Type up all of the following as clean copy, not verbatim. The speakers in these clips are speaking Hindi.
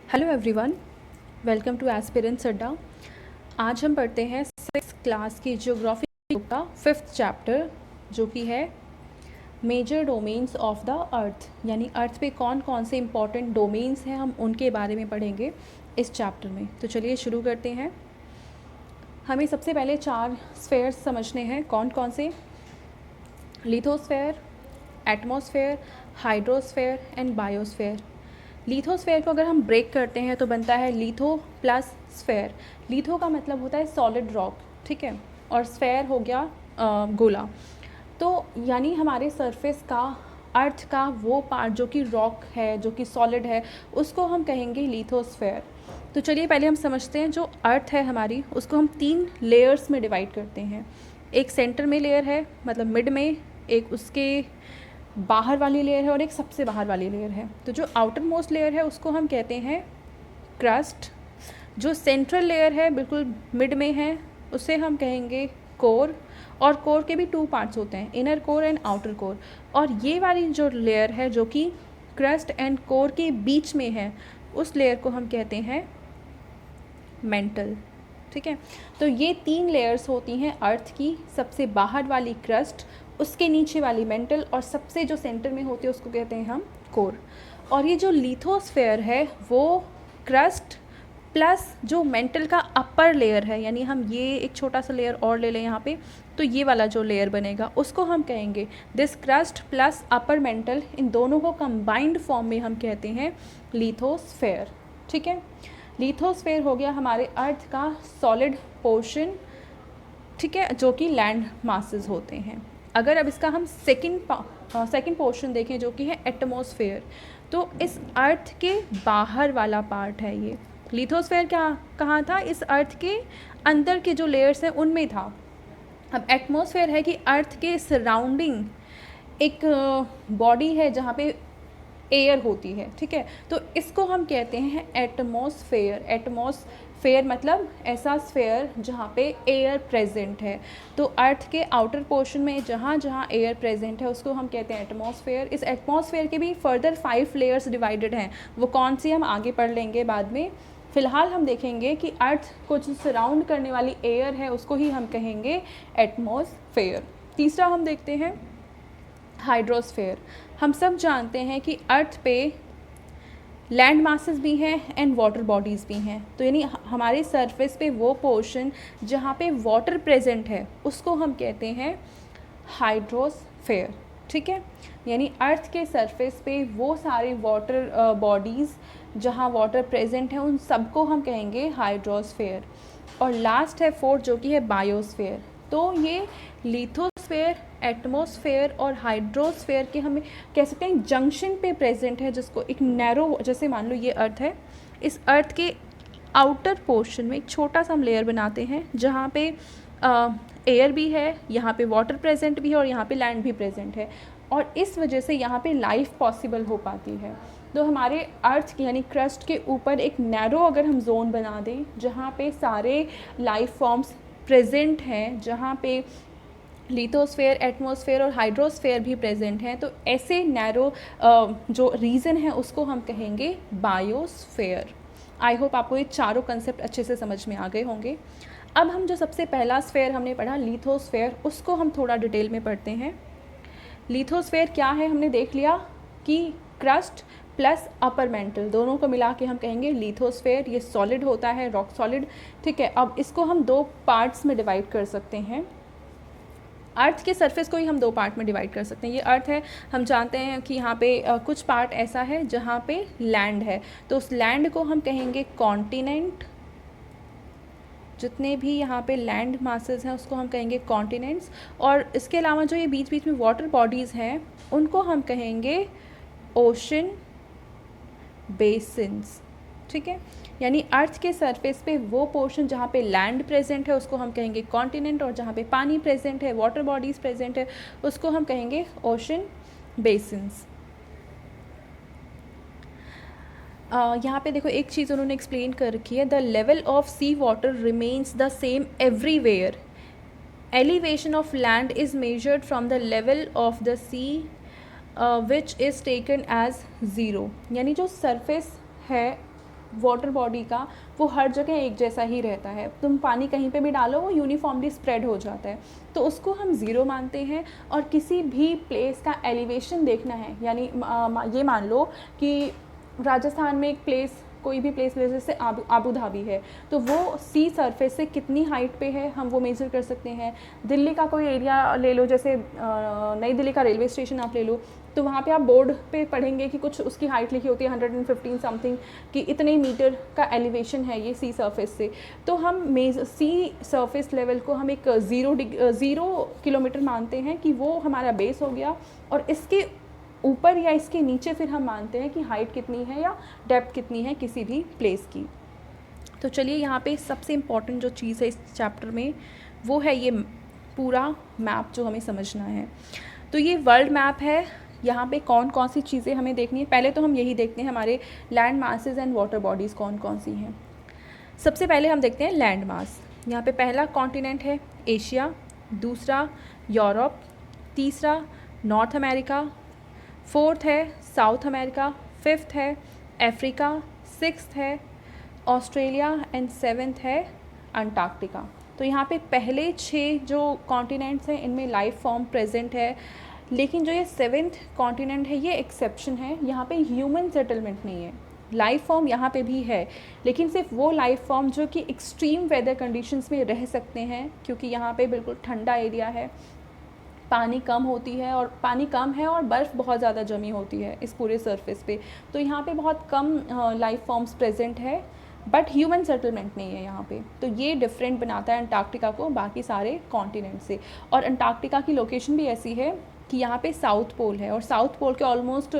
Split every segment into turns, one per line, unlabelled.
Hello everyone, welcome two aspirants अड्डा। आज हम पढ़ते हैं 6th क्लास की ज्योग्राफी बुक का 5th चैप्टर, जो कि है major domains of the earth. यानी अर्थ पे कौन कौन से इंपॉर्टेंट डोमेन्स हैं, हम उनके बारे में पढ़ेंगे इस चैप्टर में। तो चलिए शुरू करते हैं। हमें सबसे पहले 4 स्फेयर्स समझने हैं। कौन कौन से? Lithosphere, atmosphere, hydrosphere and biosphere. Lithosphere को अगर हम ब्रेक करते हैं तो बनता है लिथो प्लस स्फेयर। लिथो का मतलब होता है सॉलिड रॉक, ठीक है, और स्फेयर हो गया गोला। तो यानी हमारे सरफेस का, अर्थ का वो पार्ट जो कि रॉक है, जो कि सॉलिड है, उसको हम कहेंगे लिथोस्फेयर। तो चलिए पहले हम समझते हैं जो अर्थ है हमारी, उसको हम 3 लेयर्स में डिवाइड करते हैं। एक सेंटर में लेयर है, मतलब मिड में, एक उसके बाहर वाली लेयर है और एक सबसे बाहर वाली लेयर है। तो जो आउटर मोस्ट लेयर है उसको हम कहते हैं क्रस्ट। जो सेंट्रल लेयर है बिल्कुल मिड में है, उसे हम कहेंगे कोर। और कोर के भी 2 पार्ट्स होते हैं, inner core and outer core. और ये वाली जो लेयर है जो कि क्रस्ट एंड कोर के बीच में है, उस लेयर को हम कहते हैं मेंटल। ठीक है, तो ये 3 लेयर्स होती हैं अर्थ की। सबसे बाहर वाली क्रस्ट, उसके नीचे वाली मेंटल, और सबसे जो सेंटर में होती है उसको कहते हैं हम कोर। और ये जो लिथोस्फेयर है वो क्रस्ट प्लस जो मेंटल का अपर लेयर है, यानी हम ये एक छोटा सा लेयर और ले लें यहाँ पे, तो ये वाला जो लेयर बनेगा उसको हम कहेंगे this crust plus upper mantle. इन दोनों को कंबाइंड फॉर्म में हम कहते हैं लिथोस्फेयर। ठीक है, लिथोस्फेयर हो गया हमारे अर्थ का सॉलिड पोर्शन, ठीक है, जो कि लैंड मासेस होते हैं। अगर अब इसका हम सेकंड पोर्शन देखें जो कि है एटमॉस्फेयर, तो इस अर्थ के बाहर वाला पार्ट है ये। लिथोस्फेयर क्या कहाँ था? इस अर्थ के अंदर के जो लेयर्स हैं उनमें था। अब एटमॉस्फेयर है कि अर्थ के सराउंडिंग एक बॉडी है जहाँ पे एयर होती है। ठीक है, तो इसको हम कहते हैं एटमॉस्फेयर। एटमॉस्फेयर मतलब ऐसा स्फेयर जहाँ पे एयर प्रेजेंट है। तो अर्थ के आउटर पोर्शन में जहाँ जहाँ एयर प्रेजेंट है उसको हम कहते हैं एटमॉस्फेयर। इस एटमॉस्फेयर के भी फर्दर 5 लेयर्स डिवाइडेड हैं, वो कौन सी हम आगे पढ़ लेंगे बाद में। फ़िलहाल हम देखेंगे कि अर्थ को जो सराउंड करने वाली एयर है उसको ही हम कहेंगे एटमॉस्फेयर। तीसरा हम देखते हैं हाइड्रोस्फेयर। हम सब जानते हैं कि अर्थ पे लैंड मासेस भी हैं एंड वाटर बॉडीज़ भी हैं। तो यानी हमारे सरफेस पे वो पोर्शन जहाँ पे वाटर प्रेजेंट है उसको हम कहते हैं हाइड्रोस्फेयर। ठीक है, यानी अर्थ के सरफेस पे वो सारे वाटर बॉडीज़ जहाँ वाटर प्रेजेंट है उन सबको हम कहेंगे हाइड्रोस्फेयर। और लास्ट है 4th, जो कि है बायोस्फेयर। तो ये लिथोस्फेयर, एटमॉस्फेयर और हाइड्रोस्फेयर के हमें कह सकते हैं जंक्शन पे प्रेजेंट है, जिसको एक नैरो, जैसे मान लो ये अर्थ है, इस अर्थ के आउटर पोर्शन में एक छोटा सा हम लेयर बनाते हैं जहाँ पे एयर भी है, यहाँ पे वाटर प्रेजेंट भी है और यहाँ पे लैंड भी प्रेजेंट है। और इस वजह से यहाँ पे लाइफ पॉसिबल हो पाती है। तो हमारे अर्थ की यानी क्रस्ट के ऊपर एक नैरो अगर हम जोन बना दें जहाँ पे सारे लाइफ फॉर्म्स प्रेजेंट हैं, जहाँ पे लिथोस्फेयर, एटमॉस्फेयर और हाइड्रोस्फेयर भी प्रेजेंट हैं, तो ऐसे नैरो जो रीजन है उसको हम कहेंगे बायोस्फेयर। आई होप आपको ये चारों कंसेप्ट अच्छे से समझ में आ गए होंगे। अब हम जो सबसे पहला स्फेयर हमने पढ़ा लिथोस्फेयर, उसको हम थोड़ा डिटेल में पढ़ते हैं। लिथोस्फेयर क्या है हमने देख लिया कि क्रस्ट प्लस अपर मेंटल दोनों को मिला के हम कहेंगे लिथोस्फेयर। ये सॉलिड होता है, रॉक सॉलिड। ठीक है, अब इसको हम 2 पार्ट्स में डिवाइड कर सकते हैं। अर्थ के सरफेस को ही हम 2 पार्ट में डिवाइड कर सकते हैं। ये अर्थ है, हम जानते हैं कि यहाँ पे कुछ पार्ट ऐसा है जहाँ पे लैंड है, तो उस लैंड को हम कहेंगे कॉन्टिनेंट। जितने भी यहाँ पे लैंड मासेस हैं उसको हम कहेंगे कॉन्टिनेंट्स। और इसके अलावा जो ये बीच बीच में वाटर बॉडीज़ हैं उनको हम कहेंगे ओशन बेसिन्स। ठीक है, यानी अर्थ के सरफेस पे वो पोर्शन जहाँ पे लैंड प्रेजेंट है उसको हम कहेंगे कॉन्टिनेंट, और जहाँ पे पानी प्रेजेंट है, वाटर बॉडीज़ प्रेजेंट है, उसको हम कहेंगे ओशन बेसिन्स। यहाँ पे देखो एक चीज़ उन्होंने एक्सप्लेन कर रखी है, the level of sea water remains the same everywhere. Elevation of land is measured from the level of the sea which is taken as zero. यानी जो सरफेस है वाटर बॉडी का वो हर जगह एक जैसा ही रहता है, तुम पानी कहीं पे भी डालो वो यूनिफॉर्मली स्प्रेड हो जाता है, तो उसको हम ज़ीरो मानते हैं। और किसी भी प्लेस का एलिवेशन देखना है, यानी ये मान लो कि राजस्थान में एक प्लेस, कोई भी प्लेस ले, जैसे आबू धाबी है, तो वो सी सरफेस से कितनी हाइट पे है हम वो मेज़र कर सकते हैं। दिल्ली का कोई एरिया ले लो, जैसे नई दिल्ली का रेलवे स्टेशन आप ले लो, तो वहाँ पे आप बोर्ड पे पढ़ेंगे कि कुछ उसकी हाइट लिखी होती है 115 समथिंग, कि इतने मीटर का एलिवेशन है ये सी सरफेस से। तो हम सी सरफेस लेवल को हम एक 0 किलोमीटर मानते हैं कि वो हमारा बेस हो गया, और इसके ऊपर या इसके नीचे फिर हम मानते हैं कि हाइट कितनी है या डेप्थ कितनी है किसी भी प्लेस की। तो चलिए यहाँ पे सबसे इम्पॉर्टेंट जो चीज़ है इस चैप्टर में वो है ये पूरा मैप जो हमें समझना है। तो ये वर्ल्ड मैप है, यहाँ पे कौन कौन सी चीज़ें हमें देखनी है। पहले तो हम यही देखते हैं हमारे land masses and water bodies कौन कौन सी हैं। सबसे पहले हम देखते हैं लैंड मास। यहाँ पे पहला कॉन्टिनेंट है एशिया, दूसरा यूरोप, तीसरा नॉर्थ अमेरिका, फोर्थ है साउथ अमेरिका, फिफ्थ है अफ्रीका, सिक्स्थ है ऑस्ट्रेलिया एंड सेवेंथ है अंटार्कटिका। तो यहाँ पे पहले 6 जो कॉन्टिनेंट्स हैं इनमें लाइफ फॉर्म प्रेजेंट है, लेकिन जो ये 7th कॉन्टिनेंट है ये एक्सेप्शन है, यहाँ पे ह्यूमन सेटलमेंट नहीं है। लाइफ फॉर्म यहाँ पे भी है, लेकिन सिर्फ वो लाइफ फॉर्म जो कि एक्सट्रीम वेदर कंडीशंस में रह सकते हैं, क्योंकि यहाँ पे बिल्कुल ठंडा एरिया है, पानी कम है और बर्फ़ बहुत ज़्यादा जमी होती है इस पूरे सरफेस पे, तो यहाँ पे बहुत कम लाइफ फॉर्म्स प्रेजेंट है, बट ह्यूमन सेटलमेंट नहीं है यहाँ पे। तो ये डिफरेंट बनाता है अंटार्कटिका को बाकी सारे कॉन्टिनेंट से। और अंटार्कटिका की लोकेशन भी ऐसी है कि यहाँ पे साउथ पोल है, और साउथ पोल के ऑलमोस्ट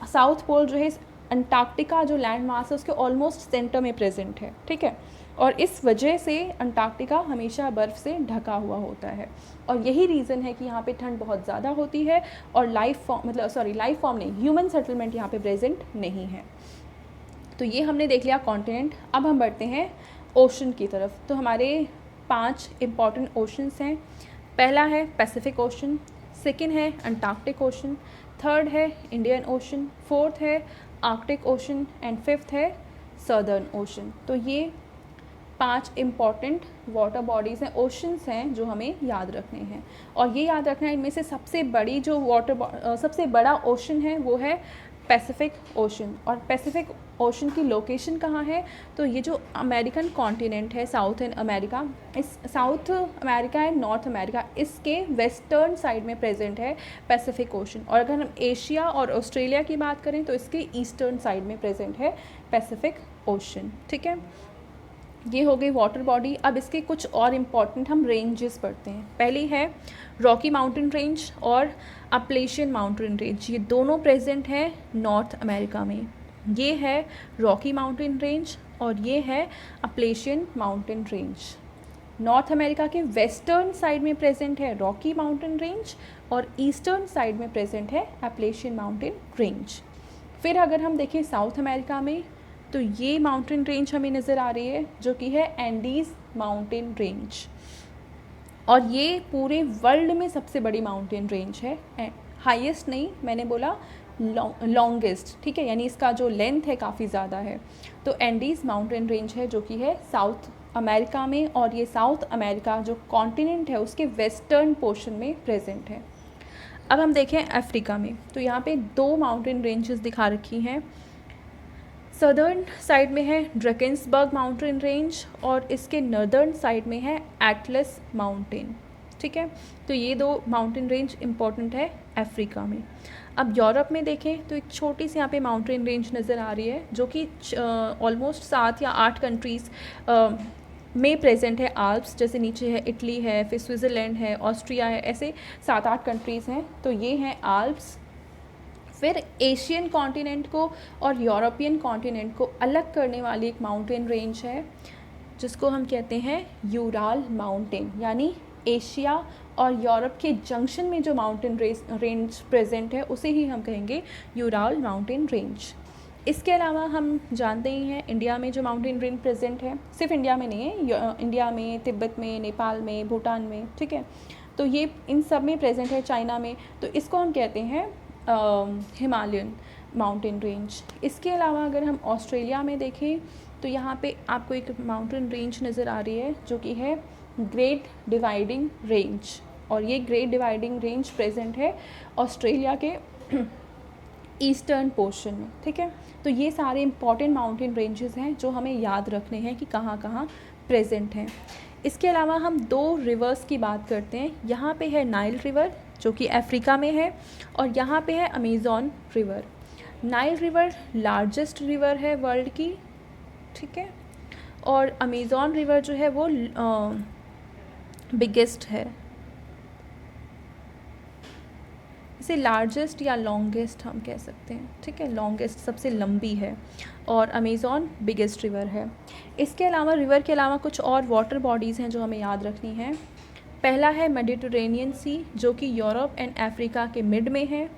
साउथ पोल जो है अंटार्कटिका जो लैंड मास है उसके ऑलमोस्ट सेंटर में प्रेजेंट है, ठीक है। और इस वजह से अंटार्कटिका हमेशा बर्फ़ से ढका हुआ होता है, और यही रीज़न है कि यहाँ पे ठंड बहुत ज़्यादा होती है, और लाइफ फॉर्म नहीं, ह्यूमन सेटलमेंट यहाँ पे प्रेजेंट नहीं है। तो ये हमने देख लिया कॉन्टिनेंट। अब हम बढ़ते हैं ओशन की तरफ। तो हमारे 5 इम्पॉर्टेंट ओशंस हैं। पहला है पैसिफिक ओशन, सेकंड है अंटार्कटिक ओशन, थर्ड है इंडियन ओशन, फोर्थ है आर्कटिक ओशन एंड फिफ्थ है सदर्न ओशन। तो ये 5 इम्पॉर्टेंट वाटर बॉडीज़ हैं, ओशंस हैं जो हमें याद रखने हैं। और ये याद रखना है इनमें से सबसे बड़ी जो सबसे बड़ा ओशन है वो है पैसिफिक ओशन। और पैसिफिक ओशन की लोकेशन कहाँ है, तो ये जो अमेरिकन कॉन्टिनेंट है साउथ एंड अमेरिका, इस south America and north America, इसके वेस्टर्न साइड में प्रेजेंट है पैसिफिक ओशन। और अगर हम एशिया और ऑस्ट्रेलिया की बात करें तो इसके ईस्टर्न साइड में प्रेजेंट है पैसिफिक ओशन, ठीक है। ये हो गई वाटर बॉडी। अब इसके कुछ और इम्पॉर्टेंट हम रेंजेस पढ़ते हैं। पहली है रॉकी माउंटेन रेंज और अपलेशियन माउंटेन रेंज, ये दोनों प्रेजेंट हैं नॉर्थ अमेरिका में। ये है रॉकी माउंटेन रेंज और ये है Appalachian mountain range. North America के वेस्टर्न साइड में प्रेजेंट है रॉकी माउंटेन रेंज और ईस्टर्न साइड में प्रेजेंट है अपलेशियन माउंटेन रेंज। फिर अगर हम देखें साउथ अमेरिका में तो ये माउंटेन रेंज हमें नज़र आ रही है जो कि है एंडीज़ माउंटेन रेंज, और ये पूरे वर्ल्ड में सबसे बड़ी माउंटेन रेंज है। हाईएस्ट नहीं, मैंने बोला लॉन्गेस्ट, ठीक है, यानी इसका जो लेंथ है काफ़ी ज़्यादा है। तो एंडीज़ माउंटेन रेंज है जो कि है साउथ अमेरिका में, और ये साउथ अमेरिका जो कॉन्टिनेंट है उसके वेस्टर्न पोर्शन में प्रेजेंट है। अब हम देखें अफ्रीका में, तो यहाँ पे 2 माउंटेन रेंजेस दिखा रखी हैं। सदर्न साइड में है ड्रैकेंसबर्ग माउंटेन रेंज और इसके नॉर्दर्न साइड में है एटलस माउंटेन, ठीक है। तो ये 2 माउंटेन रेंज इम्पॉर्टेंट है अफ्रीका में। अब यूरोप में देखें तो एक छोटी सी यहाँ पे माउंटेन रेंज नज़र आ रही है जो कि ऑलमोस्ट 7 या 8 कंट्रीज़ में प्रेजेंट है। आल्प्स जैसे नीचे है इटली है, फिर स्विट्ज़रलैंड है, ऑस्ट्रिया है, ऐसे 7-8 कंट्रीज़ हैं। तो ये हैं आल्प्स। फिर एशियन कॉन्टिनेंट को और यूरोपियन कॉन्टिनेंट को अलग करने वाली एक माउंटेन रेंज है जिसको हम कहते हैं यूराल माउंटेन, यानी एशिया और यूरोप के जंक्शन में जो माउंटेन रेंज प्रेजेंट है उसे ही हम कहेंगे यूराल माउंटेन रेंज। इसके अलावा हम जानते ही हैं इंडिया में जो माउंटेन रेंज प्रेजेंट है, सिर्फ इंडिया में नहीं है, इंडिया में, तिब्बत में, नेपाल में, भूटान में, ठीक है। तो ये इन सब में प्रेजेंट है, चाइना में। तो इसको हम कहते हैं हिमालयन। Mountain range. इसके अलावा अगर हम ऑस्ट्रेलिया में देखें तो यहाँ पे आपको एक माउंटेन रेंज नज़र आ रही है जो कि है ग्रेट डिवाइडिंग रेंज, और ये ग्रेट डिवाइडिंग रेंज प्रेजेंट है ऑस्ट्रेलिया के ईस्टर्न पोर्शन में, ठीक है। तो ये सारे इंपॉर्टेंट माउंटेन रेंजेस हैं जो हमें याद रखने हैं कि कहाँ कहाँ प्रेजेंट हैं। इसके अलावा हम दो रिवर्स की बात करते हैं। यहाँ पे है नाइल रिवर जो कि अफ्रीका में है, और यहाँ पे है Amazon river. Nile river largest river है वर्ल्ड की, ठीक है, और अमेज़न रिवर जो है वो बिगेस्ट है। इसे लार्जेस्ट या लॉन्गेस्ट हम कह सकते हैं, ठीक है, लॉन्गेस्ट सबसे लंबी है, और अमेज़न बिगेस्ट रिवर है। इसके अलावा रिवर के अलावा कुछ और वाटर बॉडीज़ हैं जो हमें याद रखनी है। पहला है मेडिटरेनियन सी जो कि यूरोप एंड अफ्रीका के मिड में है।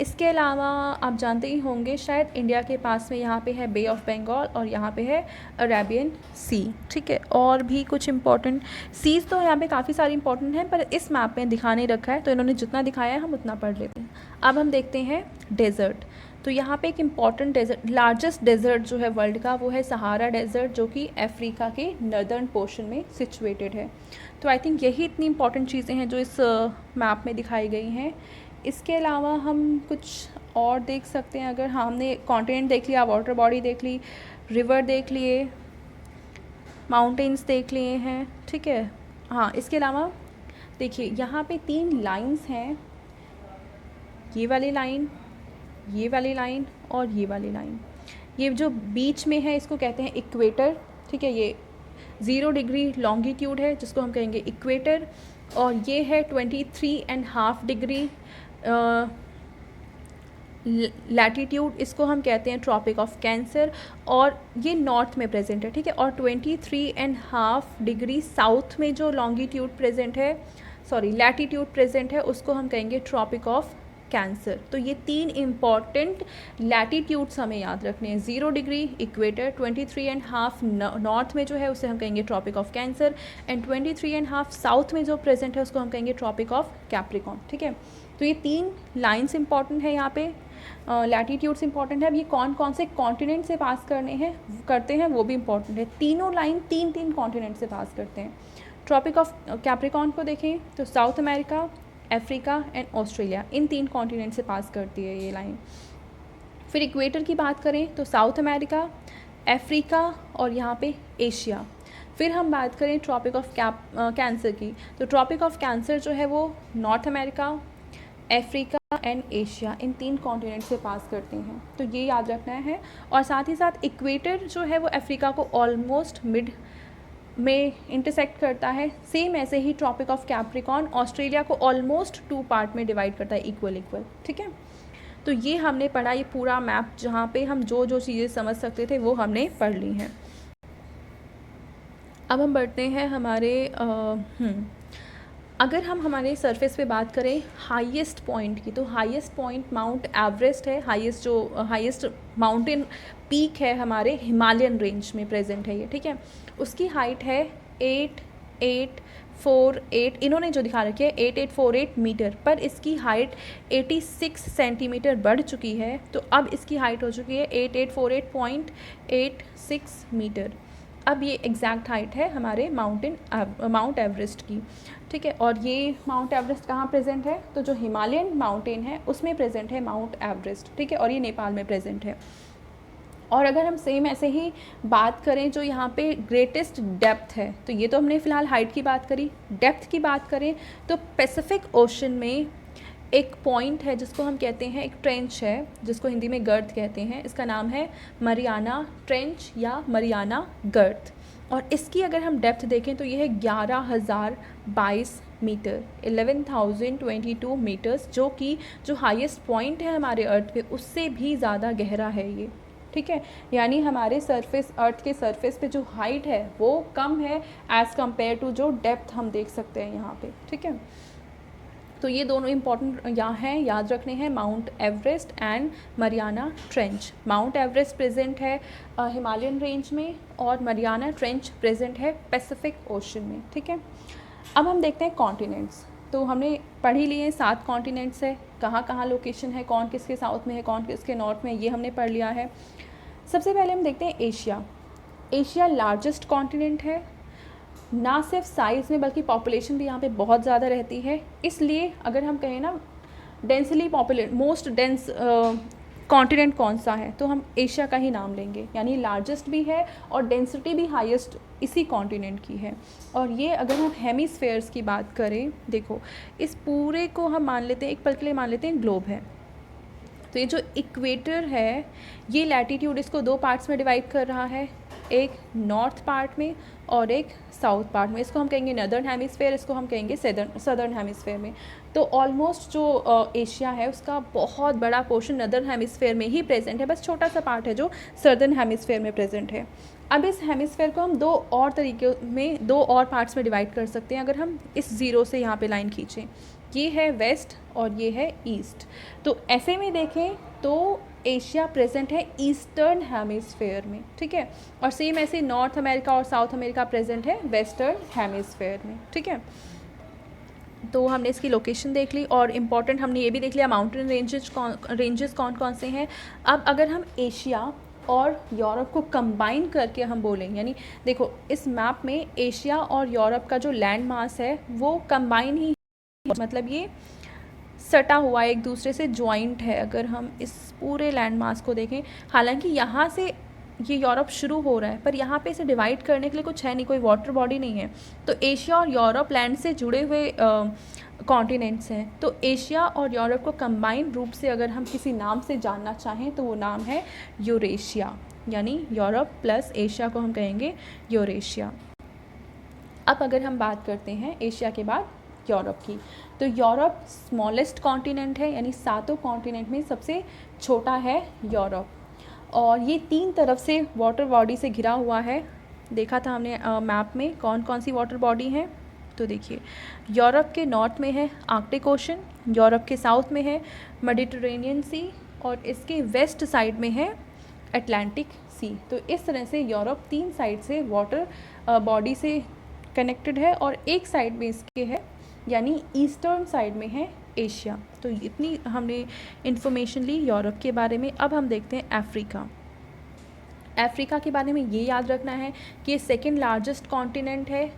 इसके अलावा आप जानते ही होंगे शायद इंडिया के पास में यहाँ पे है बे ऑफ बंगाल, और यहाँ पे है अरेबियन सी, ठीक है। और भी कुछ इंपॉर्टेंट सीज़ तो यहाँ पे काफ़ी सारी इंपॉर्टेंट हैं, पर इस मैप में दिखाने रखा है तो इन्होंने जितना दिखाया है हम उतना पढ़ लेते हैं। अब हम देखते हैं डेज़र्ट। तो यहाँ पे एक इम्पॉर्टेंट डेज़र्ट, लार्जेस्ट डेज़र्ट जो है वर्ल्ड का वो है सहारा डेज़र्ट जो कि अफ्रीका के नर्दर्न पोर्शन में सिचुएटेड है। तो आई थिंक यही इतनी इंपॉर्टेंट चीज़ें हैं जो इस मैप में दिखाई गई हैं। इसके अलावा हम कुछ और देख सकते हैं। अगर हमने कॉन्टिनेंट देख लिया, वाटर बॉडी देख ली, रिवर देख लिए, माउंटेन्स देख लिए हैं, ठीक है। हाँ, इसके अलावा देखिए यहाँ पे 3 लाइंस हैं, ये वाली लाइन, ये वाली लाइन और ये वाली लाइन। ये जो बीच में है इसको कहते हैं इक्वेटर, ठीक है। ये 0 डिग्री लॉन्गिट्यूड है जिसको हम कहेंगे इक्वेटर, और ये है 23.5 डिग्री लैटीट्यूड, इसको हम कहते हैं ट्रॉपिक ऑफ कैंसर, और ये नॉर्थ में प्रेजेंट है, ठीक है। और 23.5 डिग्री साउथ में जो लॉन्गिट्यूड प्रेजेंट है, सॉरी लैटीट्यूड प्रेजेंट है, उसको हम कहेंगे ट्रॉपिक ऑफ कैंसर। तो ये 3 इम्पॉर्टेंट लैटीट्यूड्स हमें याद रखने हैं। 0 डिग्री इक्वेटर, 23.5 नॉर्थ में जो है उसे हम कहेंगे Tropic of Cancer, and 23.5 south में जो प्रेजेंट है उसको हम कहेंगे ट्रॉपिक ऑफ कैप्रिकॉर्न, ठीक है। तो ये 3 लाइन्स इंपॉर्टेंट है, यहाँ पे लैटीट्यूड्स इंपॉर्टेंट है। अब ये कौन कौन से कॉन्टिनेंट से पास करते हैं वो भी इंपॉर्टेंट है। तीनों लाइन 3 कॉन्टिनेंट से पास करते हैं। ट्रॉपिक ऑफ कैप्रिकॉर्न को देखें तो south America, Africa and Australia, in 3 continent से पास करती है ये लाइन। फिर इक्वेटर की बात करें तो साउथ अमेरिका, अफ्रीका और यहाँ पे एशिया। फिर हम बात करें ट्रॉपिक ऑफ कैंसर की, तो ट्रॉपिक ऑफ कैंसर जो है वो north America, Africa and Asia, in 3 continent से पास करते हैं। तो ये याद रखना है। और साथ ही साथ इक्वेटर जो है वो अफ्रीका को ऑलमोस्ट मिड में इंटरसेक्ट करता है। सेम ऐसे ही ट्रॉपिक ऑफ कैप्रिकॉर्न ऑस्ट्रेलिया को ऑलमोस्ट 2 पार्ट में डिवाइड करता है, इक्वल, ठीक है। तो ये हमने पढ़ा, ये पूरा मैप जहाँ पे हम जो जो चीज़ें समझ सकते थे वो हमने पढ़ ली हैं। अब हम बढ़ते हैं हमारे अगर हम हमारे सरफेस पे बात करें हाईएस्ट पॉइंट की, तो हाईएस्ट पॉइंट माउंट एवरेस्ट है। हाईएस्ट माउंटेन पीक है हमारे हिमालयन रेंज में प्रेजेंट है ये, ठीक है। उसकी हाइट है 8848, इन्होंने जो दिखा रखी है 8848 मीटर, पर इसकी हाइट 86 सेंटीमीटर बढ़ चुकी है। तो अब इसकी हाइट हो चुकी है 8848.86 मीटर। अब ये एग्जैक्ट हाइट है हमारे माउंट एवरेस्ट की, ठीक है। और ये माउंट एवरेस्ट कहाँ प्रेजेंट है, तो जो हिमालयन माउंटेन है उसमें प्रेजेंट है माउंट एवरेस्ट, ठीक है। और ये नेपाल में प्रेजेंट है। और अगर हम सेम ऐसे ही बात करें जो यहाँ पे ग्रेटेस्ट डेप्थ है, तो ये तो हमने फ़िलहाल हाइट की बात करी। डेप्थ की बात करें तो पैसिफिक ओशन में एक पॉइंट है जिसको हम कहते हैं, एक ट्रेंच है जिसको हिंदी में गर्त कहते हैं। इसका नाम है मरियाना ट्रेंच या मरियाना गर्त। और इसकी अगर हम डेप्थ देखें तो ये है 11,022 मीटर, 11,022 मीटर्स, जो कि जो हाईएस्ट पॉइंट है हमारे अर्थ पे उससे भी ज़्यादा गहरा है ये, ठीक है। यानी हमारे अर्थ के सरफेस पे जो हाइट है वो कम है एज़ कम्पेयर टू जो डेप्थ हम देख सकते हैं यहाँ पे, ठीक है। तो ये दोनों इंपॉर्टेंट यहाँ हैं, याद रखने हैं, mount Everest and Mariana trench. Mount Everest present है हिमालयन रेंज में, और मरियाना ट्रेंच प्रेजेंट है पैसिफिक ओशन में, ठीक है। अब हम देखते हैं कॉन्टिनेंट्स। तो हमने पढ़ ही लिए, 7 कॉन्टिनेंट्स है, कहाँ कहाँ लोकेशन है, कौन किसके साउथ में है, कौन किसके नॉर्थ में है, ये हमने पढ़ लिया है। सबसे पहले हम देखते हैं एशिया। एशिया लार्जेस्ट कॉन्टिनेंट है, ना सिर्फ साइज़ में बल्कि पॉपुलेशन भी यहाँ पे बहुत ज़्यादा रहती है। इसलिए अगर हम कहें ना densely populate most dense continent कौन सा है, तो हम एशिया का ही नाम लेंगे, यानी लार्जेस्ट भी है और डेंसिटी भी हाईएस्ट इसी कॉन्टिनेंट की है। और ये अगर हम हेमिस्फेयर्स की बात करें, देखो इस पूरे को हम मान लेते हैं, एक पल के लिए मान लेते हैं ग्लोब है। तो ये जो इक्वेटर है, ये लैटीट्यूड इसको 2 पार्ट्स में डिवाइड कर रहा है, एक नॉर्थ पार्ट में और एक साउथ पार्ट में। इसको हम कहेंगे नदर्न हेमिस्फेयर, इसको हम कहेंगे सदर्न हेमिस्फेयर में। तो ऑलमोस्ट जो एशिया है उसका बहुत बड़ा पोर्शन नदर्न हेमिस्फेयर में ही प्रेजेंट है, बस छोटा सा पार्ट है जो सदर्न हेमिस्फेयर में प्रेजेंट है। अब इस हेमिस्फेयर को हम 2 और तरीके में 2 और पार्ट्स में डिवाइड कर सकते हैं। अगर हम इस ज़ीरो से यहाँ पे लाइन खींचें, ये है वेस्ट और ये है ईस्ट, तो ऐसे में देखें तो एशिया प्रेजेंट है ईस्टर्न हेमिस्फेयर में, ठीक है। और सेम ऐसे नॉर्थ अमेरिका और साउथ अमेरिका प्रेजेंट है वेस्टर्न हेमिस्फेयर में, ठीक है। तो हमने इसकी लोकेशन देख ली और इम्पॉर्टेंट हमने ये भी देख लिया माउंटेन रेंजेस कौन कौन से हैं। अब अगर हम एशिया और यूरोप को कंबाइन करके हम बोलें, यानी देखो इस मैप में एशिया और यूरोप का जो लैंड मास है वो कंबाइन ही, मतलब ये सटा हुआ एक दूसरे से ज्वाइंट है। अगर हम इस पूरे लैंड मास को देखें, हालांकि यहाँ से ये यूरोप शुरू हो रहा है पर यहाँ पे इसे डिवाइड करने के लिए कुछ है नहीं, कोई वाटर बॉडी नहीं है। तो एशिया और यूरोप लैंड से जुड़े हुए कॉन्टिनेंट्स हैं। तो एशिया और यूरोप को कंबाइन रूप से अगर हम किसी नाम से जानना चाहें तो वो नाम है यूरेशिया, यानी यूरोप प्लस एशिया को हम कहेंगे यूरेशिया। अब अगर हम बात करते हैं एशिया के बाद यूरोप की, तो यूरोप स्मॉलेस्ट कॉन्टिनेंट है, यानी 7 कॉन्टिनेंट में सबसे छोटा है यूरोप। और ये 3 तरफ से वाटर बॉडी से घिरा हुआ है। देखा था हमने मैप में कौन कौन सी वाटर बॉडी हैं। तो देखिए यूरोप के नॉर्थ में है आर्कटिक ओशन, यूरोप के साउथ में है मेडिटरेनियन सी और इसके वेस्ट साइड में है अटलांटिक सी। तो इस तरह से यूरोप 3 साइड से वाटर बॉडी से कनेक्टेड है और एक साइड में इसके है, यानी ईस्टर्न साइड में है एशिया। तो इतनी हमने इन्फॉर्मेशन ली यूरोप के बारे में। अब हम देखते हैं अफ्रीका। अफ्रीका के बारे में ये याद रखना है कि ये 2nd लार्जेस्ट कॉन्टिनेंट है,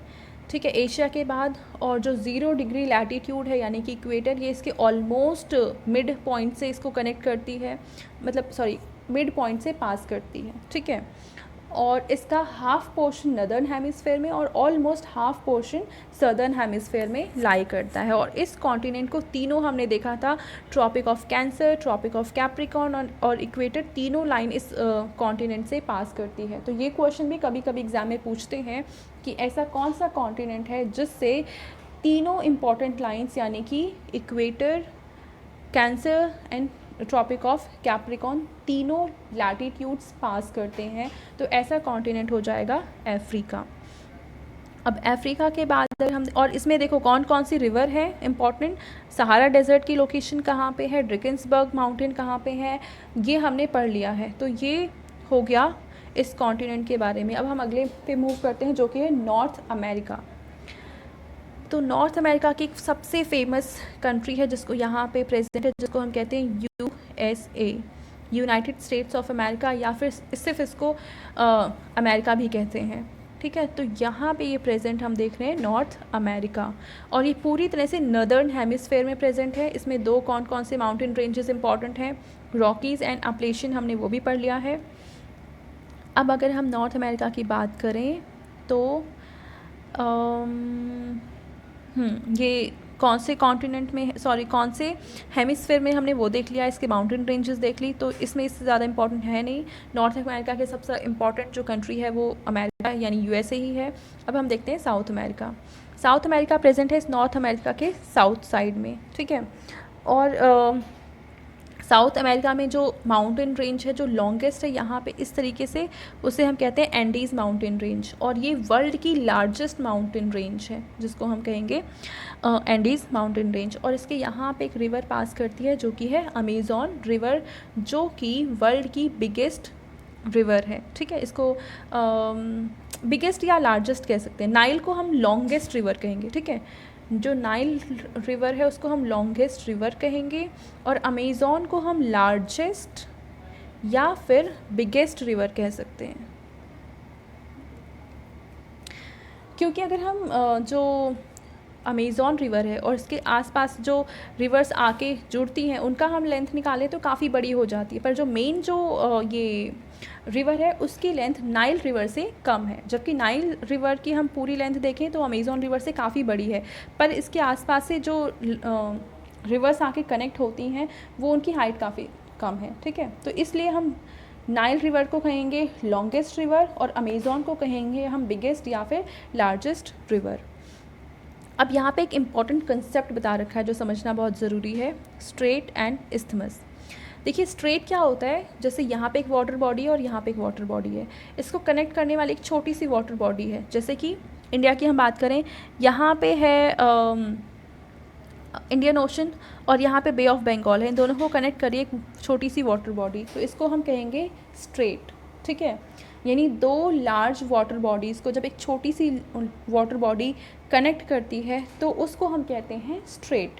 ठीक है, एशिया के बाद। और जो 0 डिग्री लैटीट्यूड है यानी कि इक्वेटर, ये इसके ऑलमोस्ट मिड पॉइंट से इसको कनेक्ट करती है, मतलब सॉरी मिड पॉइंट से पास करती है, ठीक है। और इसका हाफ पोर्शन नदर्न हेमिस्फेयर में और almost half portion southern hemisphere में लाई करता है। और इस कॉन्टिनेंट को तीनों हमने देखा था, Tropic of Cancer, Tropic of Capricorn और इक्वेटर, तीनों लाइन इस कॉन्टिनेंट से पास करती है। तो ये क्वेश्चन भी कभी कभी एग्जाम में पूछते हैं कि ऐसा कौन सा कॉन्टिनेंट है जिससे तीनों इम्पॉर्टेंट लाइन्स यानी कि equator, Cancer and Tropic of Capricorn तीनों लैटीट्यूड्स पास करते हैं। तो ऐसा कॉन्टिनेंट हो जाएगा अफ्रीका। अब अफ्रीका के बाद अगर हम, और इसमें देखो कौन कौन सी रिवर है इम्पॉर्टेंट, सहारा डेजर्ट की लोकेशन कहाँ पे है, ड्रिकन्सबर्ग माउंटेन कहाँ पे है, ये हमने पढ़ लिया है। तो ये हो गया इस कॉन्टिनेंट के बारे में। अब हम अगले पे मूव करते हैं जो कि है नॉर्थ अमेरिका। तो नॉर्थ अमेरिका की एक सबसे फेमस कंट्री है जिसको यहाँ पे प्रेजेंट है, जिसको हम कहते हैं USA, United states of America, या फिर सिर्फ इसको अमेरिका भी कहते हैं, ठीक है। तो यहाँ पे ये प्रेजेंट हम देख रहे हैं नॉर्थ अमेरिका, और ये पूरी तरह से नदर्न हेमिस्फेयर में प्रेजेंट है। इसमें 2 कौन कौन से माउंटेन रेंजेस इंपॉर्टेंट हैं, रॉकीज़ एंड अपलेशियन, हमने वो भी पढ़ लिया है। अब अगर हम नॉर्थ अमेरिका की बात करें तो ये कौन से कॉन्टिनेंट में, सॉरी कौन से हेमिस्फेयर में, हमने वो देख लिया, इसके माउंटेन रेंजेस देख ली। तो इसमें इससे ज़्यादा इंपॉर्टेंट है नहीं। नॉर्थ अमेरिका के सबसे इम्पॉर्टेंट जो कंट्री है वो अमेरिका यानी USA ही है। अब हम देखते हैं south America. South America present है इस नॉर्थ अमेरिका के साउथ साइड में, ठीक है। और साउथ अमेरिका में जो माउंटेन रेंज है जो लॉन्गेस्ट है यहाँ पे इस तरीके से, उसे हम कहते हैं एंडीज़ माउंटेन रेंज, और ये वर्ल्ड की लार्जेस्ट माउंटेन रेंज है जिसको हम कहेंगे एंडीज़ माउंटेन रेंज। और इसके यहाँ पे एक रिवर पास करती है जो कि है अमेज़न रिवर, जो कि वर्ल्ड की बिगेस्ट रिवर है, ठीक है। इसको बिगेस्ट या लार्जेस्ट कह सकते हैं। नाइल को हम लॉन्गेस्ट रिवर कहेंगे, ठीक है। जो नाइल रिवर है उसको हम लॉन्गेस्ट रिवर कहेंगे, और अमेज़ॉन को हम लार्जेस्ट या फिर बिगेस्ट रिवर कह सकते हैं। क्योंकि अगर हम जो अमेज़ॉन रिवर है और इसके आसपास जो रिवर्स आके जुड़ती हैं उनका हम लेंथ निकालें तो काफ़ी बड़ी हो जाती है, पर जो मेन जो ये रिवर है उसकी लेंथ नाइल रिवर से कम है। जबकि नाइल रिवर की हम पूरी लेंथ देखें तो अमेज़ॉन रिवर से काफ़ी बड़ी है, पर इसके आसपास से जो रिवर्स आके कनेक्ट होती हैं वो उनकी हाइट काफ़ी कम है। ठीक है, तो इसलिए हम नाइल रिवर को कहेंगे लॉन्गेस्ट रिवर और अमेज़ॉन को कहेंगे हम बिगेस्ट या फिर लार्जेस्ट रिवर। अब यहाँ पे एक इम्पॉर्टेंट कंसेप्ट बता रखा है जो समझना बहुत ज़रूरी है, स्ट्रेट एंड इस्थमस। देखिए स्ट्रेट क्या होता है, जैसे यहाँ पे एक वाटर बॉडी है और यहाँ पे एक वाटर बॉडी है, इसको कनेक्ट करने वाली एक छोटी सी वाटर बॉडी है। जैसे कि इंडिया की हम बात करें, यहाँ पे है इंडियन ओशन और यहाँ पे बे ऑफ बंगाल है, इन दोनों को कनेक्ट करिए एक छोटी सी वाटर बॉडी, तो इसको हम कहेंगे स्ट्रेट। ठीक है, यानी दो लार्ज वाटर बॉडीज़ को जब एक छोटी सी वाटर बॉडी कनेक्ट करती है तो उसको हम कहते हैं स्ट्रेट।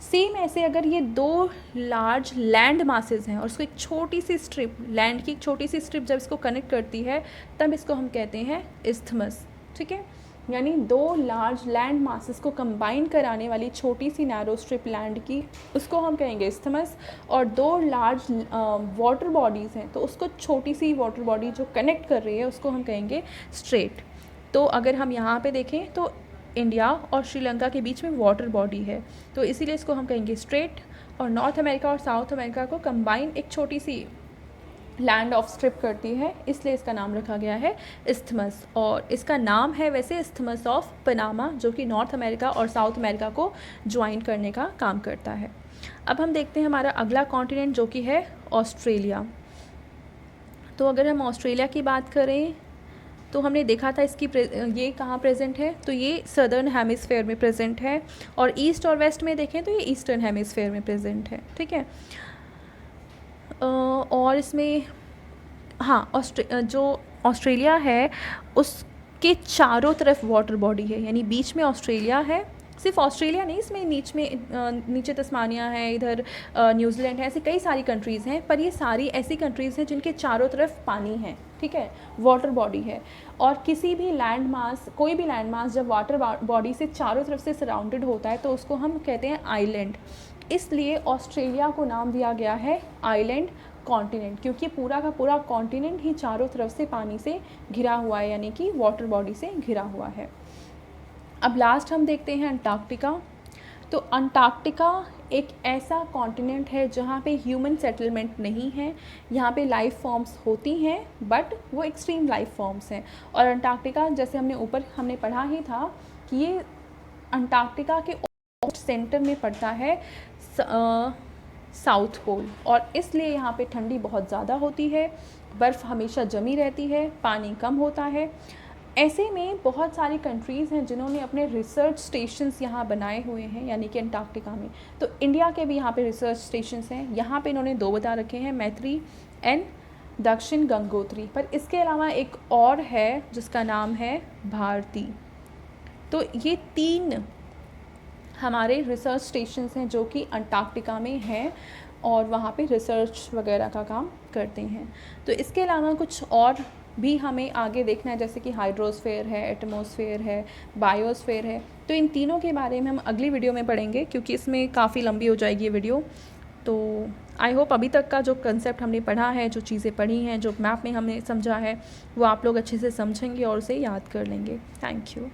सेम ऐसे अगर ये दो लार्ज लैंड मासेस हैं और उसको एक छोटी सी स्ट्रिप, लैंड की एक छोटी सी स्ट्रिप जब इसको कनेक्ट करती है तब इसको हम कहते हैं इस्थमस। ठीक है, यानी दो लार्ज लैंड मासेस को कंबाइन कराने वाली छोटी सी नैरो स्ट्रिप लैंड की, उसको हम कहेंगे इस्थमस। और दो लार्ज वाटर बॉडीज़ हैं तो उसको छोटी सी वाटर बॉडी जो कनेक्ट कर रही है उसको हम कहेंगे स्ट्रेट। तो अगर हम यहाँ पे देखें तो इंडिया और श्रीलंका के बीच में वाटर बॉडी है, तो इसीलिए इसको हम कहेंगे स्ट्रेट। और नॉर्थ अमेरिका और साउथ अमेरिका को कंबाइन एक छोटी सी लैंड ऑफ स्ट्रिप करती है, इसलिए इसका नाम रखा गया है इस्थमस। और इसका नाम है वैसे इस्थमस ऑफ पनामा, जो कि नॉर्थ अमेरिका और साउथ अमेरिका को ज्वाइन करने का काम करता है। अब हम देखते हैं हमारा अगला कॉन्टिनेंट जो कि है ऑस्ट्रेलिया। तो अगर हम ऑस्ट्रेलिया की बात करें तो हमने देखा था इसकी ये कहाँ प्रेजेंट है, तो ये सदर्न हेमिस्फेयर में प्रेजेंट है, और ईस्ट और वेस्ट में देखें तो ये ईस्टर्न हेमिस्फेयर में प्रेजेंट है। ठीक है, और इसमें हाँ जो ऑस्ट्रेलिया है उसके चारों तरफ वाटर बॉडी है, यानी बीच में ऑस्ट्रेलिया है। सिर्फ ऑस्ट्रेलिया नहीं, इसमें नीचे तस्मानिया है, इधर न्यूजीलैंड है, ऐसी कई सारी कंट्रीज़ हैं, पर ये सारी ऐसी कंट्रीज़ हैं जिनके चारों तरफ पानी है। ठीक है, वाटर बॉडी है। और किसी भी लैंड मास, कोई भी लैंड मास जब वाटर बॉडी से चारों तरफ से सराउंडेड होता है तो उसको हम कहते हैं आइलैंड। इसलिए ऑस्ट्रेलिया को नाम दिया गया है आइलैंड कॉन्टिनेंट, क्योंकि पूरा का पूरा कॉन्टिनेंट ही चारों तरफ से पानी से घिरा हुआ है, यानी कि वाटर बॉडी से घिरा हुआ है। अब लास्ट हम देखते हैं अंटार्कटिका। तो अंटार्कटिका एक ऐसा कॉन्टिनेंट है जहाँ पे ह्यूमन सेटलमेंट नहीं है, यहाँ पे लाइफ फॉर्म्स होती हैं बट वो एक्सट्रीम लाइफ फॉर्म्स हैं। और अंटार्कटिका जैसे हमने पढ़ा ही था कि ये अंटार्कटिका के सेंटर में पड़ता है साउथ पोल, और इसलिए यहाँ पे ठंडी बहुत ज़्यादा होती है, बर्फ़ हमेशा जमी रहती है, पानी कम होता है। ऐसे में बहुत सारी कंट्रीज़ हैं जिन्होंने अपने रिसर्च स्टेशंस यहाँ बनाए हुए हैं, यानी कि अंटार्कटिका में। तो इंडिया के भी यहाँ पे रिसर्च स्टेशंस हैं, यहाँ पे इन्होंने दो बता रखे हैं, मैत्री एंड दक्षिण गंगोत्री। पर इसके अलावा एक और है जिसका नाम है भारती। तो ये तीन हमारे रिसर्च स्टेशंस हैं जो कि अंटार्कटिका में हैं और वहाँ पे रिसर्च वगैरह का काम करते हैं। तो इसके अलावा कुछ और भी हमें आगे देखना है, जैसे कि हाइड्रोस्फेयर है, एटमॉस्फेयर है, बायोस्फेयर है। तो इन तीनों के बारे में हम अगली वीडियो में पढ़ेंगे, क्योंकि इसमें काफ़ी लंबी हो जाएगी ये वीडियो। तो आई होप अभी तक का जो कंसेप्ट हमने पढ़ा है, जो चीज़ें पढ़ी हैं, जो मैप में हमने समझा है, वो आप लोग अच्छे से समझेंगे और उसे याद कर लेंगे। Thank you.